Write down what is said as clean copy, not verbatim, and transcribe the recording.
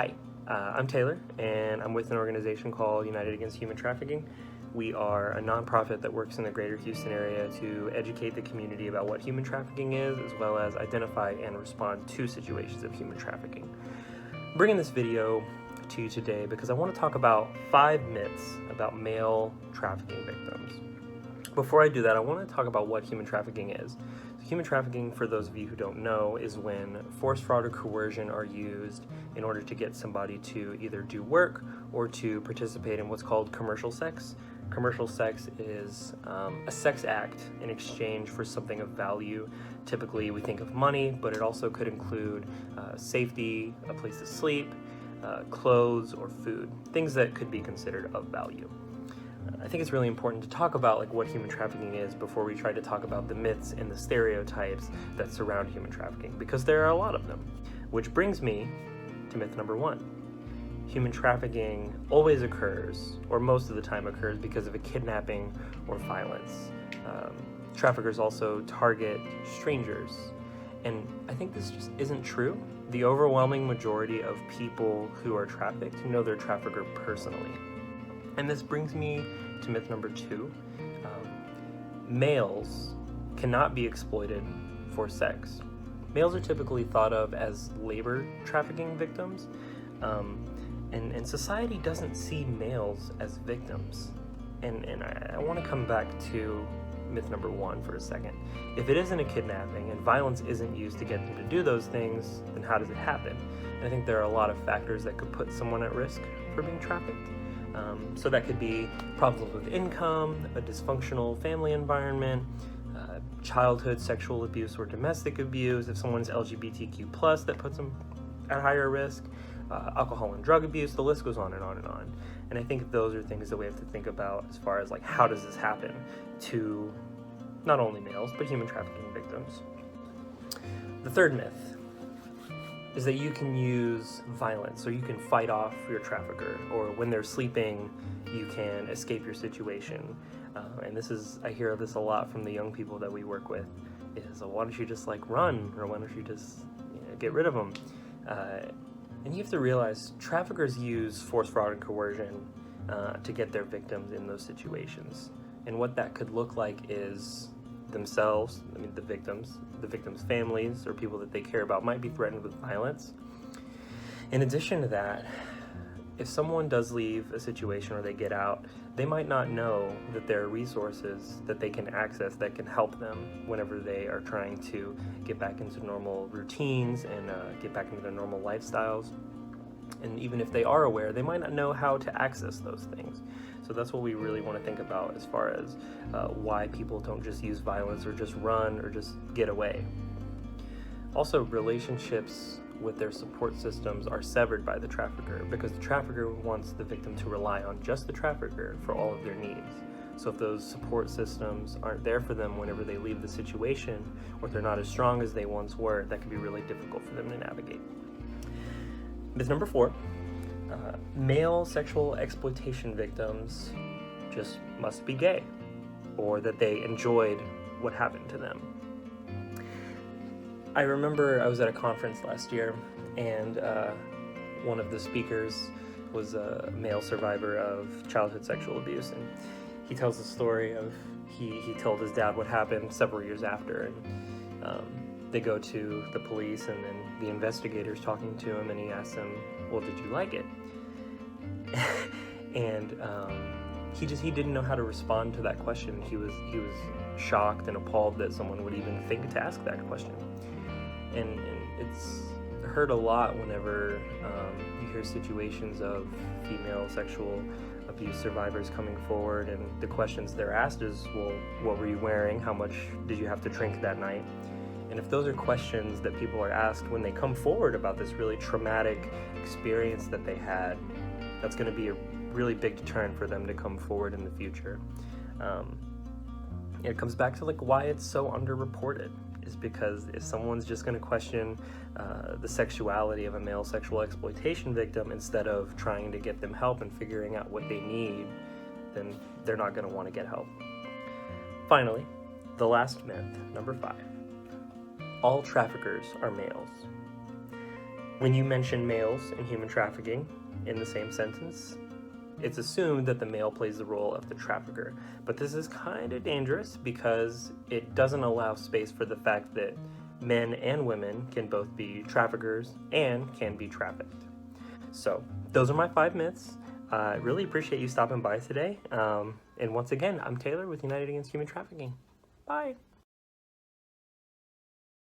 Hi, I'm Taylor, and I'm with an organization called United Against Human Trafficking. We are a nonprofit that works in the greater Houston area to educate the community about what human trafficking is, as well as identify and respond to situations of human trafficking. I'm bringing this video to you today because I want to talk about 5 myths about male trafficking victims. Before I do that, I want to talk about what human trafficking is. Human trafficking, for those of you who don't know, is when force, fraud, or coercion are used in order to get somebody to either do work or to participate in what's called commercial sex. Commercial sex is a sex act in exchange for something of value. Typically, we think of money, but it also could include safety, a place to sleep, clothes, or food, things that could be considered of value. I think it's really important to talk about what human trafficking is before we try to talk about the myths and the stereotypes that surround human trafficking, because there are a lot of them. Which brings me to myth number 1. Human trafficking always occurs, or most of the time occurs, because of a kidnapping or violence. Traffickers also target strangers, and I think this just isn't true. The overwhelming majority of people who are trafficked know their trafficker personally. And this brings me to myth number 2. Males cannot be exploited for sex. Males are typically thought of as labor trafficking victims, and society doesn't see males as victims. And I want to come back to myth number 1 for a second. If it isn't a kidnapping and violence isn't used to get them to do those things, then how does it happen? And I think there are a lot of factors that could put someone at risk for being trafficked. So that could be problems with income, a dysfunctional family environment, childhood sexual abuse or domestic abuse. If someone's LGBTQ+, that puts them at higher risk, alcohol and drug abuse, the list goes on and on and on. And I think those are things that we have to think about as far as how does this happen to not only males, but human trafficking victims. The third myth is that you can use violence, or you can fight off your trafficker, or when they're sleeping, you can escape your situation. And I hear this a lot from the young people that we work with, is why don't you just run, or why don't you just get rid of them? And you have to realize traffickers use force, fraud, and coercion to get their victims in those situations. And what that could look like is themselves, the victims' families, or people that they care about might be threatened with violence. In addition to that, if someone does leave a situation or they get out, they might not know that there are resources that they can access that can help them whenever they are trying to get back into normal routines and get back into their normal lifestyles. And even if they are aware, they might not know how to access those things. So that's what we really want to think about as far as why people don't just use violence or just run or just get away. Also, relationships with their support systems are severed by the trafficker, because the trafficker wants the victim to rely on just the trafficker for all of their needs. So if those support systems aren't there for them whenever they leave the situation, or if they're not as strong as they once were, that can be really difficult for them to navigate. Myth number 4. Male sexual exploitation victims just must be gay, or that they enjoyed what happened to them. I remember I was at a conference last year, and one of the speakers was a male survivor of childhood sexual abuse, and he tells the story of he told his dad what happened several years after, and they go to the police, and then the investigator's talking to him, and he asks him, well, did you like it? And he didn't know how to respond to that question. He was shocked and appalled that someone would even think to ask that question. And it's hurt a lot whenever you hear situations of female sexual abuse survivors coming forward, and the questions they're asked is, well, what were you wearing? How much did you have to drink that night? And if those are questions that people are asked when they come forward about this really traumatic experience that they had, that's going to be a really big deterrent for them to come forward in the future. It comes back to why it's so underreported, is because if someone's just going to question the sexuality of a male sexual exploitation victim instead of trying to get them help and figuring out what they need, then they're not going to want to get help. Finally, the last myth, number 5. All traffickers are males. When you mention males in human trafficking in the same sentence, it's assumed that the male plays the role of the trafficker. But this is kind of dangerous because it doesn't allow space for the fact that men and women can both be traffickers and can be trafficked. So those are my 5 myths. I really appreciate you stopping by today. And once again, I'm Taylor with United Against Human Trafficking. Bye.